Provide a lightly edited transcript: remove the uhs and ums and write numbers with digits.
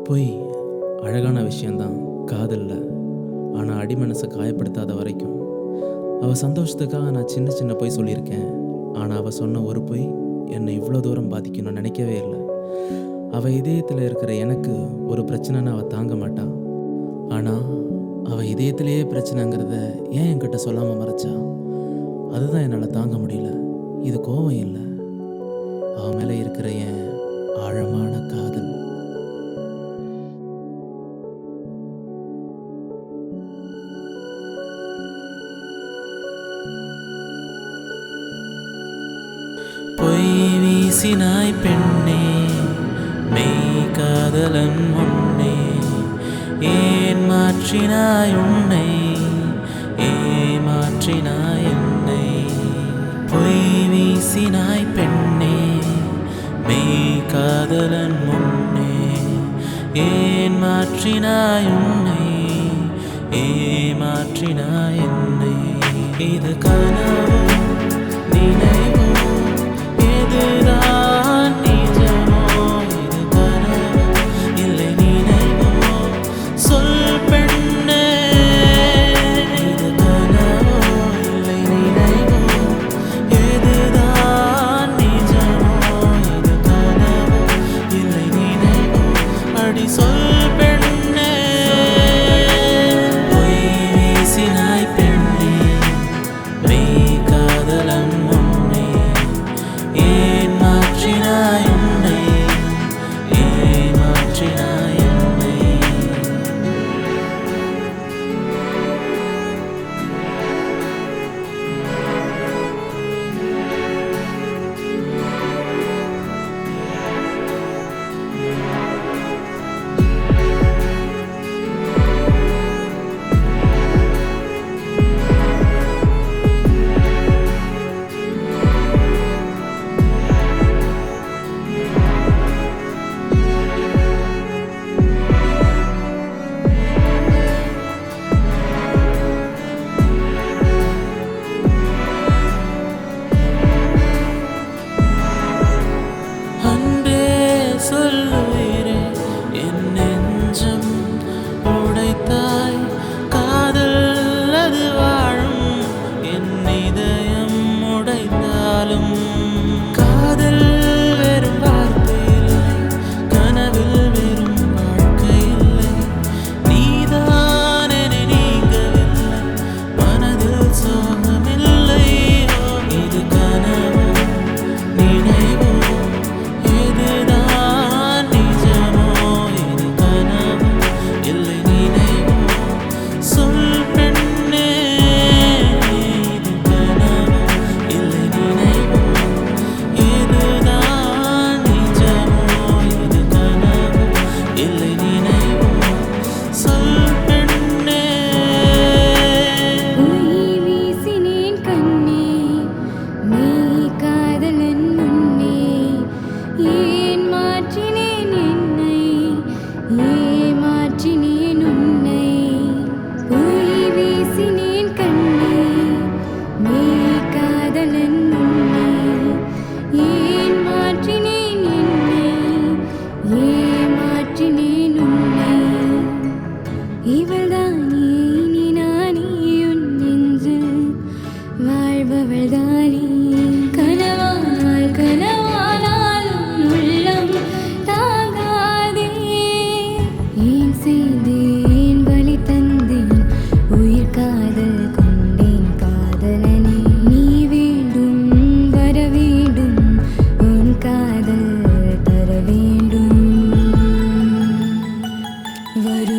பொய் அழகான விஷயந்தான் காதலில். ஆனால் அடிமனசை காயப்படுத்தாத வரைக்கும் அவள் சந்தோஷத்துக்காக நான் சின்ன சின்ன பொய் சொல்லியிருக்கேன். ஆனால் அவள் சொன்ன ஒரு பொய் என்னை இவ்வளோ தூரம் பாதிக்கணும்னு நினைக்கவே இல்லை. அவள் இதயத்தில் இருக்கிற எனக்கு ஒரு பிரச்சனைன்னு அவள் தாங்க மாட்டாள். ஆனால் அவள் இதயத்திலேயே பிரச்சனைங்கிறத ஏன் என்கிட்ட சொல்லாமல் மறைச்சா? அதுதான் என்னால் தாங்க முடியல. இது கோபம் இல்லை, அவன் மேலே இருக்கிற என் ஆழமான காதல். பொய் வீசினாய் பெண்ணே, மெய் காதலன் முன்னே, ஏன் மாற்றினாய் உன்னை, ஏமாற்றினாய் என்னை. பொய் வீசினாய் பெண்ணே, மெய் காதலன் முன்னே, ஏன் மாற்றினாய் உன்னை, ஏமாற்றினாய் என்னை. இது கனவு நினைவு, இதுதான் நிஜமோ? இது கனவு இல்லை நினைவோ? சொல் பெண்ணே, இது கனவோ இல்லை நினைவோ? இதுதான் நிஜமோ? இது கனவோ இல்லை நினைவோ? அடி சொல் பெண்ணே. பொய் வீசினாய் பெண்ணே, மெய் காதலன் முன்னே, ஏன் மாற்றினாய் உன்னை, ஏமாற்றினாய் என்னை. அன்பே சொல்லுயிரே, என் நெஞ்சம் உடைத்தாய். காதல் அது வாழும், என் இதயம் உடைத்தாலும். காதல் வெறும் வார்த்தை இல்லை, கனவில் வெறும் வாழ்க்கை இல்லை. நீதான் என்னை நீங்கவில்லை, மனதில் சோகமில்லை. இது கனவோ நினைவோ? இதுதான் நிஜமோ? இது கனவோ இல்லை நினைவோ? சொல் பெண்ணே, இது கனவோ இல்லை நினைவோ? இதுதான் நிஜமோ? இது கனவோ இல்லை நினைவோ? சொல் பெண்ணே. பொய் வீசினேன் கண்ணே, மெய் காதலன் முன்னே, ஏன் மாற்றினேன் என்னை, ஏமாற்றினேன் உன்னை. பொய் வீசினேன் கண்ணே, மெய் காதலன் முன்னே, ஏன் மாற்றினேன் என்னை, ஏமாற்றினேன் உன்னை. இவள்தானே இனி நானே உன் நெஞ்சில் வாழ்பவள்தானே. கனவானால் கனவானாலும் உள்ளம் தாங்காதே. ஏன் செய்தேன் வலி தந்தேன், உயிர் காதல் கொண்டேன் காதலனே. நீ வேண்டும் வர வேண்டும், உன் காதல் தர வேண்டும். வரும்